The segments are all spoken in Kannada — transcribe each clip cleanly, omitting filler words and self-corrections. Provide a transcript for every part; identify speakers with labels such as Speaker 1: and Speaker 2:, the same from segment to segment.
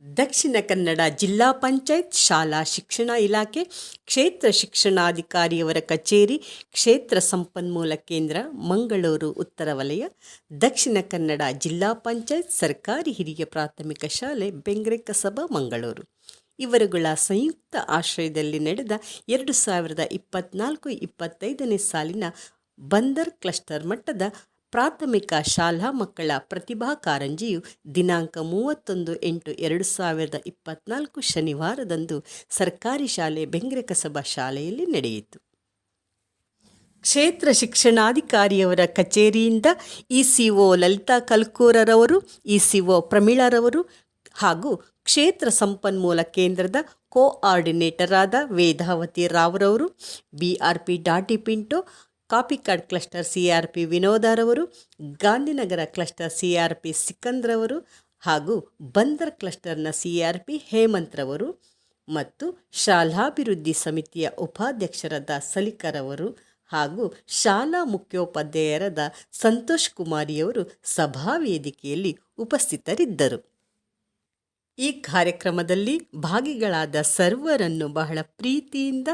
Speaker 1: ದಕ್ಷಿಣ ಕನ್ನಡ ಜಿಲ್ಲಾ ಪಂಚಾಯತ್ ಶಾಲಾ ಶಿಕ್ಷಣ ಇಲಾಖೆ, ಕ್ಷೇತ್ರ ಶಿಕ್ಷಣಾಧಿಕಾರಿಯವರ ಕಚೇರಿ, ಕ್ಷೇತ್ರ ಸಂಪನ್ಮೂಲ ಕೇಂದ್ರ, ಮಂಗಳೂರು ಉತ್ತರ ವಲಯ, ದಕ್ಷಿಣ ಕನ್ನಡ ಜಿಲ್ಲಾ ಪಂಚಾಯತ್ ಸರ್ಕಾರಿ ಹಿರಿಯ ಪ್ರಾಥಮಿಕ ಶಾಲೆ, ಬೆಂಗ್ರೆ ಕಸಬಾ, ಮಂಗಳೂರು ಇವರುಗಳ ಸಂಯುಕ್ತ ಆಶ್ರಯದಲ್ಲಿ ನಡೆದ 2024-25ನೇ ಸಾಲಿನ ಬಂದರ್ ಕ್ಲಸ್ಟರ್ ಮಟ್ಟದ ಪ್ರಾಥಮಿಕ ಶಾಲಾ ಮಕ್ಕಳ ಪ್ರತಿಭಾ ಕಾರಂಜಿಯು ದಿನಾಂಕ 31/8/2024 ಶನಿವಾರದಂದು ಸರ್ಕಾರಿ ಶಾಲೆ ಬೆಂಗ್ರೆ ಕಸಬಾ ಶಾಲೆಯಲ್ಲಿ ನಡೆಯಿತು. ಕ್ಷೇತ್ರ ಶಿಕ್ಷಣಾಧಿಕಾರಿಯವರ ಕಚೇರಿಯಿಂದ ಇಸಿಒ ಲಲಿತಾ ಕಲ್ಕೂರರವರು, ಇಸಿಒ ಪ್ರಮೀಳಾರವರು ಹಾಗೂ ಕ್ಷೇತ್ರ ಸಂಪನ್ಮೂಲ ಕೇಂದ್ರದ ಕೋಆರ್ಡಿನೇಟರ್ ಆದ ವೇದಾವತಿ ರಾವ್ರವರು, BRP Dotty Pinto, Kapikad cluster CRP ವಿನೋದರವರು, ಗಾಂಧಿನಗರ ಕ್ಲಸ್ಟರ್ ಸಿಆರ್ಪಿ ಸಿಕಂದ್ರವರು ಹಾಗೂ ಬಂದರ್ ಕ್ಲಸ್ಟರ್ನ ಸಿಆರ್ಪಿ ಹೇಮಂತ್ರವರು ಮತ್ತು ಶಾಲಾಭಿವೃದ್ಧಿ ಸಮಿತಿಯ ಉಪಾಧ್ಯಕ್ಷರಾದ ಸಲಿಕರವರು ಹಾಗೂ ಶಾಲಾ ಮುಖ್ಯೋಪಾಧ್ಯಾಯರಾದ ಸಂತೋಷ್ ಕುಮಾರಿಯವರು ಸಭಾವೇದಿಕೆಯಲ್ಲಿ ಉಪಸ್ಥಿತರಿದ್ದರು. ಈ ಕಾರ್ಯಕ್ರಮದಲ್ಲಿ ಭಾಗಿಗಳಾದ ಸರ್ವರನ್ನು ಬಹಳ ಪ್ರೀತಿಯಿಂದ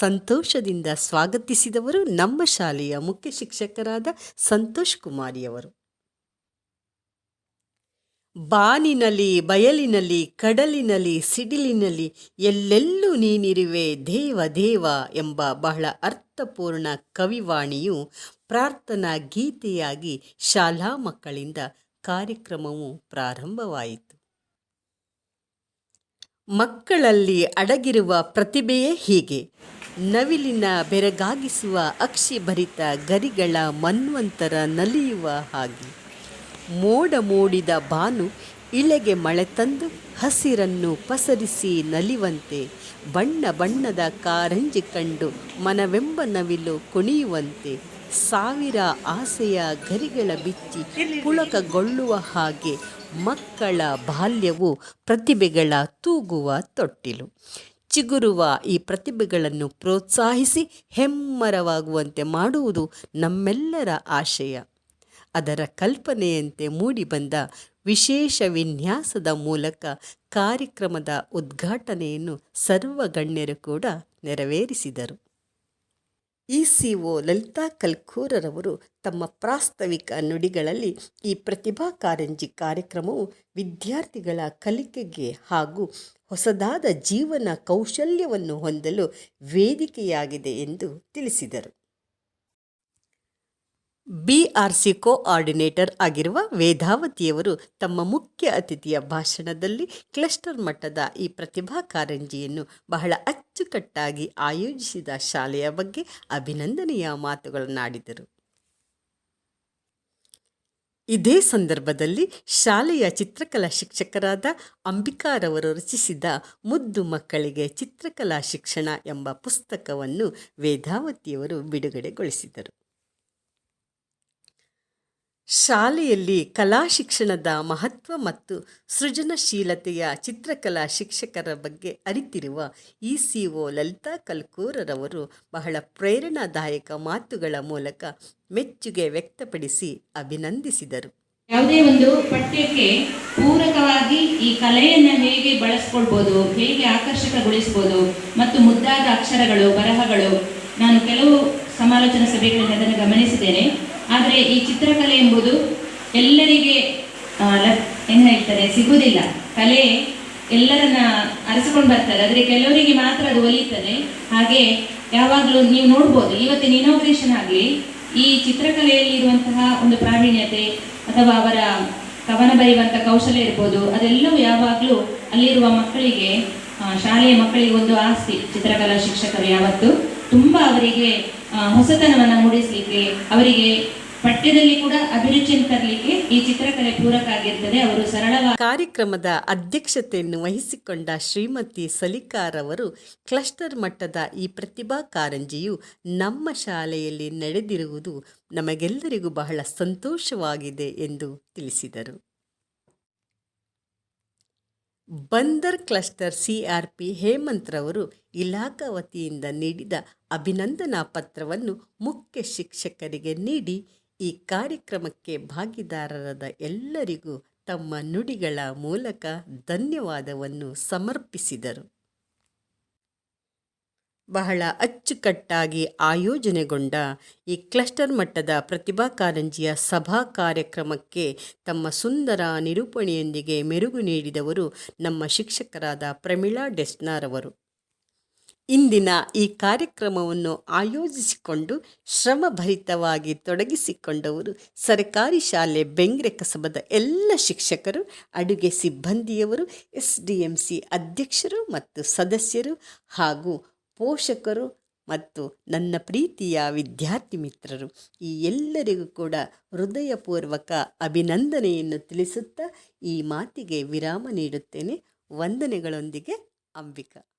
Speaker 1: ಸಂತೋಷದಿಂದ ಸ್ವಾಗತಿಸಿದವರು ನಮ್ಮ ಶಾಲೆಯ ಮುಖ್ಯ ಶಿಕ್ಷಕರಾದ ಸಂತೋಷ್ ಕುಮಾರಿಯವರು. ಬಾನಿನಲ್ಲಿ, ಬಯಲಿನಲ್ಲಿ, ಕಡಲಿನಲ್ಲಿ, ಸಿಡಿಲಿನಲ್ಲಿ ಎಲ್ಲೆಲ್ಲೂ ನೀನಿರುವೆ ದೇವ ದೇವ ಎಂಬ ಬಹಳ ಅರ್ಥಪೂರ್ಣ ಕವಿವಾಣಿಯು ಪ್ರಾರ್ಥನಾ ಗೀತೆಯಾಗಿ ಶಾಲಾ ಮಕ್ಕಳಿಂದ ಕಾರ್ಯಕ್ರಮವು ಪ್ರಾರಂಭವಾಯಿತು. ಮಕ್ಕಳಲ್ಲಿ ಅಡಗಿರುವ ಪ್ರತಿಭೆಯೇ ಹೀಗೆ. ನವಿಲಿನ ಬೆರಗಾಗಿಸುವ ಅಕ್ಷಿಭರಿತ ಗರಿಗಳ ಮನ್ವಂತರ ನಲಿಯುವ ಹಾಗೆ. ಮೋಡ ಮೂಡಿದ ಬಾನು ಇಳೆಗೆ ಮಳೆ ತಂದು ಹಸಿರನ್ನು ಪಸರಿಸಿ ನಲಿವಂತೆ, ಬಣ್ಣ ಬಣ್ಣದ ಕಾರಂಜಿ ಕಂಡು ಮನವೆಂಬ ನವಿಲು ಕುಣಿಯುವಂತೆ, ಸಾವಿರ ಆಸೆಯ ಗರಿಗಳ ಬಿಚ್ಚಿ ಪುಳಕಗೊಳ್ಳುವ ಹಾಗೆ ಮಕ್ಕಳ ಬಾಲ್ಯವು ಪ್ರತಿಭೆಗಳ ತೂಗುವ ತೊಟ್ಟಿಲು. ಚಿಗುರುವ ಈ ಪ್ರತಿಭೆಗಳನ್ನು ಪ್ರೋತ್ಸಾಹಿಸಿ ಹೆಮ್ಮರವಾಗುವಂತೆ ಮಾಡುವುದು ನಮ್ಮೆಲ್ಲರ ಆಶಯ. ಅದರ ಕಲ್ಪನೆಯಂತೆ ಮೂಡಿಬಂದ ವಿಶೇಷ ವಿನ್ಯಾಸದ ಮೂಲಕ ಕಾರ್ಯಕ್ರಮದ ಉದ್ಘಾಟನೆಯನ್ನು ಸರ್ವ ಗಣ್ಯರು ಕೂಡ ನೆರವೇರಿಸಿದರು. ಇಸಿಒ ಲಲಿತಾ ಕಲ್ಕೂರರವರು ತಮ್ಮ ಪ್ರಾಸ್ತಾವಿಕ ನುಡಿಗಳಲ್ಲಿ ಈ ಪ್ರತಿಭಾ ಕಾರಂಜಿ ಕಾರ್ಯಕ್ರಮವು ವಿದ್ಯಾರ್ಥಿಗಳ ಕಲಿಕೆಗೆ ಹಾಗೂ ಹೊಸದಾದ ಜೀವನ ಕೌಶಲ್ಯವನ್ನು ಹೊಂದಲು ವೇದಿಕೆಯಾಗಿದೆ ಎಂದು ತಿಳಿಸಿದರು. ಬಿಆರ್ಸಿ ಕೋಆರ್ಡಿನೇಟರ್ ಆಗಿರುವ ವೇದಾವತಿಯವರು ತಮ್ಮ ಮುಖ್ಯ ಅತಿಥಿಯ ಭಾಷಣದಲ್ಲಿ ಕ್ಲಸ್ಟರ್ ಮಟ್ಟದ ಈ ಪ್ರತಿಭಾ ಕಾರಂಜಿಯನ್ನು ಬಹಳ ಅಚ್ಚುಕಟ್ಟಾಗಿ ಆಯೋಜಿಸಿದ ಶಾಲೆಯ ಬಗ್ಗೆ ಅಭಿನಂದನೆಯ ಮಾತುಗಳನ್ನಾಡಿದರು. ಇದೇ ಸಂದರ್ಭದಲ್ಲಿ ಶಾಲೆಯ ಚಿತ್ರಕಲಾ ಶಿಕ್ಷಕರಾದ ಅಂಬಿಕಾರವರು ರಚಿಸಿದ ಮುದ್ದು ಮಕ್ಕಳಿಗೆ ಚಿತ್ರಕಲಾ ಶಿಕ್ಷಣ ಎಂಬ ಪುಸ್ತಕವನ್ನು ವೇದಾವತಿಯವರು ಬಿಡುಗಡೆಗೊಳಿಸಿದರು. ಶಾಲೆಯಲ್ಲಿ ಕಲಾ ಶಿಕ್ಷಣದ ಮಹತ್ವ ಮತ್ತು ಸೃಜನಶೀಲತೆಯ ಚಿತ್ರಕಲಾ ಶಿಕ್ಷಕರ ಬಗ್ಗೆ ಅರಿತಿರುವ ಇಸಿಒ ಲಲಿತಾ ಕಲ್ಕೂರರವರು ಬಹಳ ಪ್ರೇರಣಾದಾಯಕ ಮಾತುಗಳ ಮೂಲಕ ಮೆಚ್ಚುಗೆ ವ್ಯಕ್ತಪಡಿಸಿ ಅಭಿನಂದಿಸಿದರು.
Speaker 2: ಯಾವುದೇ ಒಂದು ಪಠ್ಯಕ್ಕೆ ಪೂರಕವಾಗಿ ಈ ಕಲೆಯನ್ನು ಹೇಗೆ ಬಳಸ್ಕೊಳ್ಬೋದು, ಹೇಗೆ ಆಕರ್ಷಕಗೊಳಿಸ್ಬೋದು ಮತ್ತು ಮುದ್ದಾದ ಅಕ್ಷರಗಳು, ಬರಹಗಳು, ನಾನು ಕೆಲವು ಸಮಾಲೋಚನಾ ಸಭೆಗಳಲ್ಲಿ ಅದನ್ನು ಗಮನಿಸಿದ್ದೇನೆ. ಆದರೆ ಈ ಚಿತ್ರಕಲೆ ಎಂಬುದು ಎಲ್ಲರಿಗೆ ಏನು ಹೇಳ್ತಾರೆ ಸಿಗುವುದಿಲ್ಲ. ಕಲೆ ಎಲ್ಲರನ್ನ ಅರಸಿಕೊಂಡು ಬರ್ತಾರೆ, ಆದರೆ ಕೆಲವರಿಗೆ ಮಾತ್ರ ಅದು ಒಲಿಯುತ್ತದೆ. ಹಾಗೆ ಯಾವಾಗಲೂ ನೀವು ನೋಡ್ಬೋದು, ಇವತ್ತಿನ ಇನೋಗ್ರೇಷನ್ ಆಗಲಿ ಈ ಚಿತ್ರಕಲೆಯಲ್ಲಿ ಇರುವಂತಹ ಒಂದು ಪ್ರಾವೀಣ್ಯತೆ ಅಥವಾ ಅವರ ಕವನ ಬರೆಯುವಂಥ ಕೌಶಲ್ಯ ಇರ್ಬೋದು, ಅದೆಲ್ಲವೂ ಯಾವಾಗಲೂ ಅಲ್ಲಿರುವ ಮಕ್ಕಳಿಗೆ, ಶಾಲೆಯ ಮಕ್ಕಳಿಗೆ ಒಂದು ಆಸ್ತಿ. ಚಿತ್ರಕಲಾ ಶಿಕ್ಷಕರು ಯಾವತ್ತು ತುಂಬ ಅವರಿಗೆ ಹೊಸತನವನ್ನು ಮೂಡಿಸಲಿಕ್ಕೆ, ಅವರಿಗೆ ಪಠ್ಯದಲ್ಲಿ ಕೂಡ ಅಭಿರುಚಿಯನ್ನು ತರಲಿಕ್ಕೆ ಈ ಚಿತ್ರಕಲೆ ಪೂರಕ ಆಗಿರ್ತದೆ. ಅವರು ಸರಳವಾಗಿ
Speaker 1: ಕಾರ್ಯಕ್ರಮದ ಅಧ್ಯಕ್ಷತೆಯನ್ನು ವಹಿಸಿಕೊಂಡ ಶ್ರೀಮತಿ ಸಲಿಕಾರವರು ಕ್ಲಸ್ಟರ್ ಮಟ್ಟದ ಈ ಪ್ರತಿಭಾ ಕಾರಂಜಿಯು ನಮ್ಮ ಶಾಲೆಯಲ್ಲಿ ನಡೆದಿರುವುದು ನಮಗೆಲ್ಲರಿಗೂ ಬಹಳ ಸಂತೋಷವಾಗಿದೆ ಎಂದು ತಿಳಿಸಿದರು. ಬಂದರ್ ಕ್ಲಸ್ಟರ್ ಸಿಆರ್ಪಿ ಹೇಮಂತ್ರವರು ಇಲಾಖಾ ವತಿಯಿಂದ ನೀಡಿದ ಅಭಿನಂದನಾ ಪತ್ರವನ್ನು ಮುಖ್ಯ ಶಿಕ್ಷಕರಿಗೆ ನೀಡಿ ಈ ಕಾರ್ಯಕ್ರಮಕ್ಕೆ ಭಾಗಿದಾರರಾದ ಎಲ್ಲರಿಗೂ ತಮ್ಮ ನುಡಿಗಳ ಮೂಲಕ ಧನ್ಯವಾದವನ್ನು ಸಮರ್ಪಿಸಿದರು. ಬಹಳ ಅಚ್ಚುಕಟ್ಟಾಗಿ ಆಯೋಜನೆಗೊಂಡ ಈ ಕ್ಲಸ್ಟರ್ ಮಟ್ಟದ ಪ್ರತಿಭಾ ಕಾರಂಜಿಯ ಸಭಾ ಕಾರ್ಯಕ್ರಮಕ್ಕೆ ತಮ್ಮ ಸುಂದರ ನಿರೂಪಣೆಯೊಂದಿಗೆ ಮೆರುಗು ನೀಡಿದವರು ನಮ್ಮ ಶಿಕ್ಷಕರಾದ ಪ್ರಮೀಳಾ ಡೆಸ್ನಾರವರು. ಇಂದಿನ ಈ ಕಾರ್ಯಕ್ರಮವನ್ನು ಆಯೋಜಿಸಿಕೊಂಡು ಶ್ರಮಭರಿತವಾಗಿ ತೊಡಗಿಸಿಕೊಂಡವರು ಸರ್ಕಾರಿ ಶಾಲೆ ಬೆಂಗ್ರೆ ಕಸಬದ ಎಲ್ಲ ಶಿಕ್ಷಕರು, ಅಡುಗೆ ಸಿಬ್ಬಂದಿಯವರು, SDMC ಅಧ್ಯಕ್ಷರು ಮತ್ತು ಸದಸ್ಯರು ಹಾಗೂ ಪೋಷಕರು ಮತ್ತು ನನ್ನ ಪ್ರೀತಿಯ ವಿದ್ಯಾರ್ಥಿ ಮಿತ್ರರು, ಈ ಎಲ್ಲರಿಗೂ ಕೂಡ ಹೃದಯಪೂರ್ವಕ ಅಭಿನಂದನೆಯನ್ನು ತಿಳಿಸುತ್ತಾ ಈ ಮಾತಿಗೆ ವಿರಾಮ ನೀಡುತ್ತೇನೆ. ವಂದನೆಗಳೊಂದಿಗೆ ಅಂಬಿಕಾ.